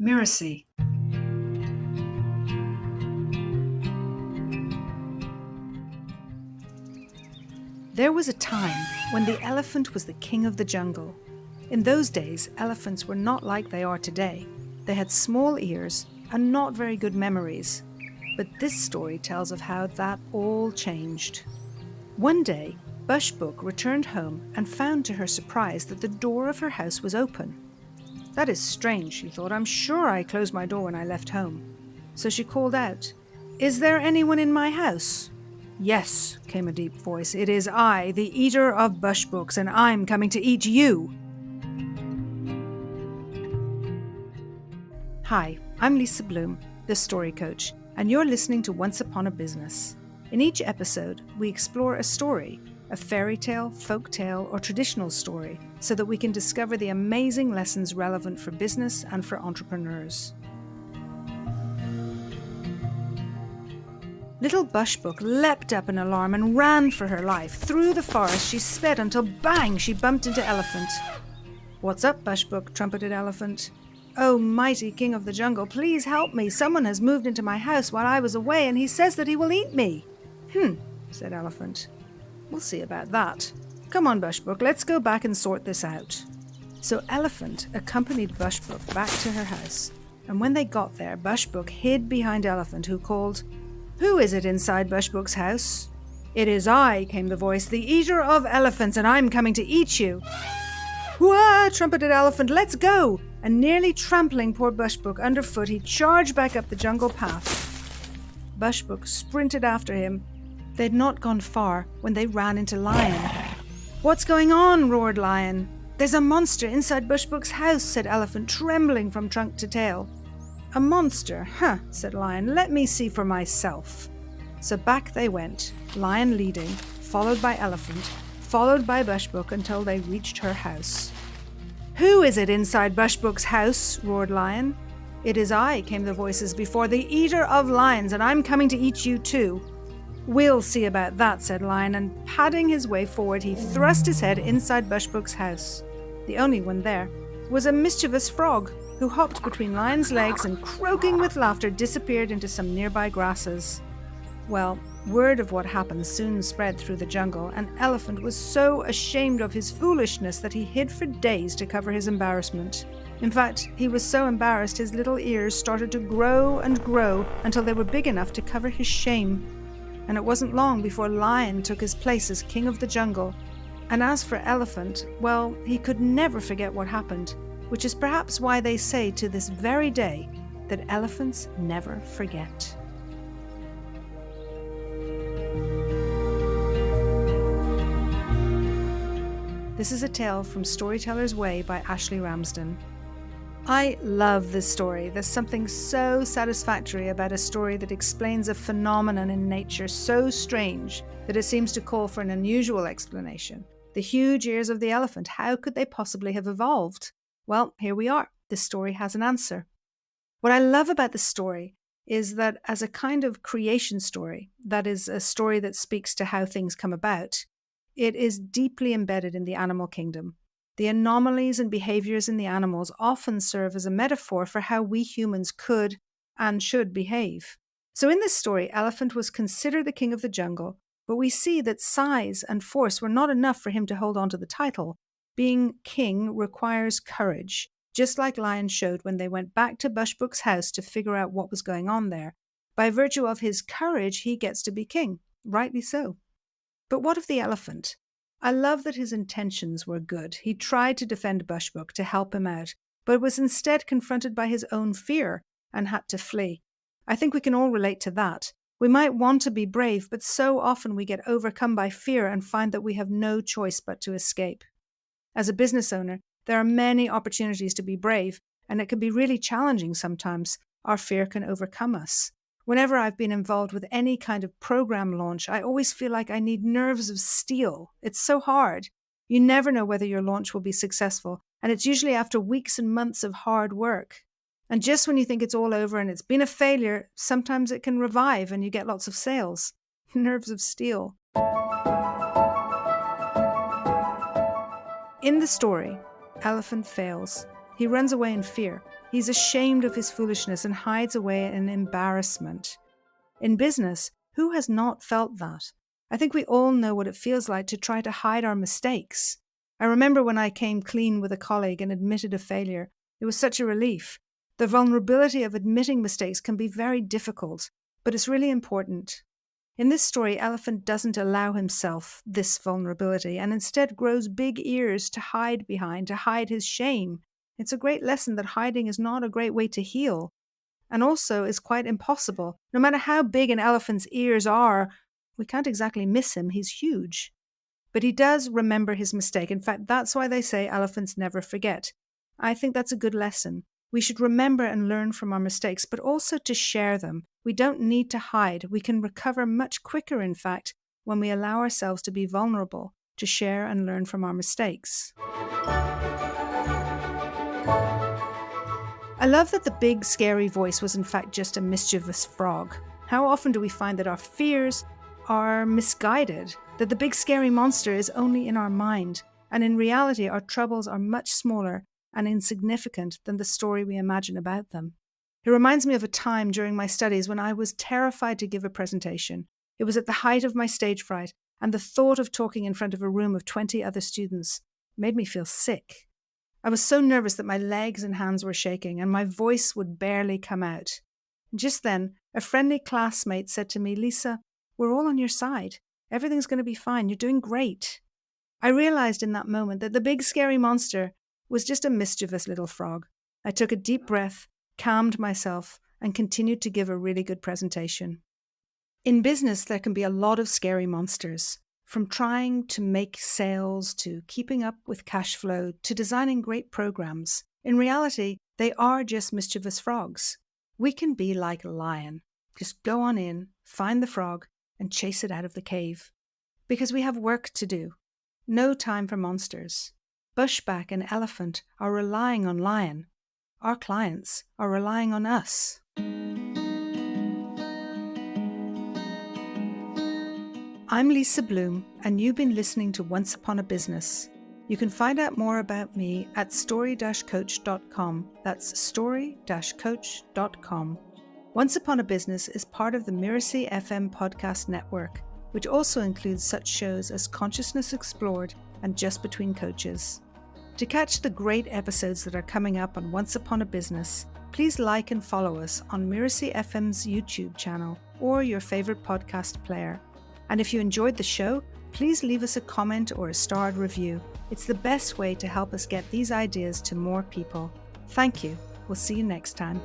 Mirasee. There was a time when the elephant was the king of the jungle. In those days, elephants were not like they are today. They had small ears and not very good memories. But this story tells of how that all changed. One day, Bushbook returned home and found to her surprise that the door of her house was open. That is strange, she thought. I'm sure I closed my door when I left home. So she called out, "Is there anyone in my house?" "Yes," came a deep voice. "It is I, the eater of bushbooks, and I'm coming to eat you." Hi, I'm Lisa Bloom, the story coach, and you're listening to Once Upon a Business. In each episode, we explore a story, a fairy tale, folk tale, or traditional story, so that we can discover the amazing lessons relevant for business and for entrepreneurs. Little Bushbook leapt up in alarm and ran for her life. Through the forest she sped until bang, she bumped into Elephant. "What's up, Bushbook?" trumpeted Elephant. "Oh, mighty king of the jungle, please help me. Someone has moved into my house while I was away and he says that he will eat me." Said Elephant. "We'll see about that. Come on, Bushbook, let's go back and sort this out." So Elephant accompanied Bushbook back to her house. And when they got there, Bushbook hid behind Elephant, who called, "Who is it inside Bushbook's house?" "It is I," came the voice, "the eater of elephants, and I'm coming to eat you." "Whoa!" trumpeted Elephant, "let's go!" And nearly trampling poor Bushbook underfoot, he charged back up the jungle path. Bushbook sprinted after him. They'd not gone far when they ran into Lion. "What's going on?" roared Lion. "There's a monster inside Bushbook's house," said Elephant, trembling from trunk to tail. "A monster? Huh," said Lion. "Let me see for myself." So back they went, Lion leading, followed by Elephant, followed by Bushbook until they reached her house. "Who is it inside Bushbook's house?" roared Lion. "It is I," came the voices before, "the eater of lions, and I'm coming to eat you too." "We'll see about that," said Lion, and padding his way forward, he thrust his head inside Bushbook's house. The only one there was a mischievous frog, who hopped between Lion's legs and, croaking with laughter, disappeared into some nearby grasses. Well, word of what happened soon spread through the jungle, and Elephant was so ashamed of his foolishness that he hid for days to cover his embarrassment. In fact, he was so embarrassed his little ears started to grow and grow until they were big enough to cover his shame. And it wasn't long before Lion took his place as king of the jungle. And as for Elephant, well, he could never forget what happened, which is perhaps why they say to this very day that elephants never forget. This is a tale from Storyteller's Way by Ashley Ramsden. I love this story. There's something so satisfactory about a story that explains a phenomenon in nature so strange that it seems to call for an unusual explanation. The huge ears of the elephant, how could they possibly have evolved? Well, here we are. This story has an answer. What I love about this story is that as a kind of creation story, that is a story that speaks to how things come about, it is deeply embedded in the animal kingdom. The anomalies and behaviors in the animals often serve as a metaphor for how we humans could and should behave. So in this story, Elephant was considered the king of the jungle, but we see that size and force were not enough for him to hold on to the title. Being king requires courage, just like Lion showed when they went back to Bushbook's house to figure out what was going on there. By virtue of his courage, he gets to be king, rightly so. But what of the elephant? I love that his intentions were good. He tried to defend Bushbook to help him out, but was instead confronted by his own fear and had to flee. I think we can all relate to that. We might want to be brave, but so often we get overcome by fear and find that we have no choice but to escape. As a business owner, there are many opportunities to be brave, and it can be really challenging sometimes. Our fear can overcome us. Whenever I've been involved with any kind of program launch, I always feel like I need nerves of steel. It's so hard. You never know whether your launch will be successful, and it's usually after weeks and months of hard work. And just when you think it's all over and it's been a failure, sometimes it can revive and you get lots of sales. Nerves of steel. In the story, Elephant fails. He runs away in fear. He's ashamed of his foolishness and hides away in embarrassment. In business, who has not felt that? I think we all know what it feels like to try to hide our mistakes. I remember when I came clean with a colleague and admitted a failure. It was such a relief. The vulnerability of admitting mistakes can be very difficult, but it's really important. In this story, Elephant doesn't allow himself this vulnerability and instead grows big ears to hide behind, to hide his shame. It's a great lesson that hiding is not a great way to heal, and also is quite impossible. No matter how big an elephant's ears are, we can't exactly miss him. He's huge. But he does remember his mistake. In fact, that's why they say elephants never forget. I think that's a good lesson. We should remember and learn from our mistakes, but also to share them. We don't need to hide. We can recover much quicker, in fact, when we allow ourselves to be vulnerable, to share and learn from our mistakes. I love that the big, scary voice was in fact just a mischievous frog. How often do we find that our fears are misguided, that the big, scary monster is only in our mind, and in reality our troubles are much smaller and insignificant than the story we imagine about them. It reminds me of a time during my studies when I was terrified to give a presentation. It was at the height of my stage fright, and the thought of talking in front of a room of 20 other students made me feel sick. I was so nervous that my legs and hands were shaking, and my voice would barely come out. Just then, a friendly classmate said to me, "Lisa, we're all on your side. Everything's going to be fine. You're doing great." I realized in that moment that the big scary monster was just a mischievous little frog. I took a deep breath, calmed myself, and continued to give a really good presentation. In business, there can be a lot of scary monsters. From trying to make sales, to keeping up with cash flow, to designing great programs. In reality, they are just mischievous frogs. We can be like a lion. Just go on in, find the frog, and chase it out of the cave. Because we have work to do. No time for monsters. Bushback and elephant are relying on lion. Our clients are relying on us. I'm Lisa Bloom, and you've been listening to Once Upon a Business. You can find out more about me at story-coach.com. That's story-coach.com. Once Upon a Business is part of the Mirasee FM podcast network, which also includes such shows as Consciousness Explored and Just Between Coaches. To catch the great episodes that are coming up on Once Upon a Business, please like and follow us on Mirasee FM's YouTube channel or your favorite podcast player. And if you enjoyed the show, please leave us a comment or a starred review. It's the best way to help us get these ideas to more people. Thank you. We'll see you next time.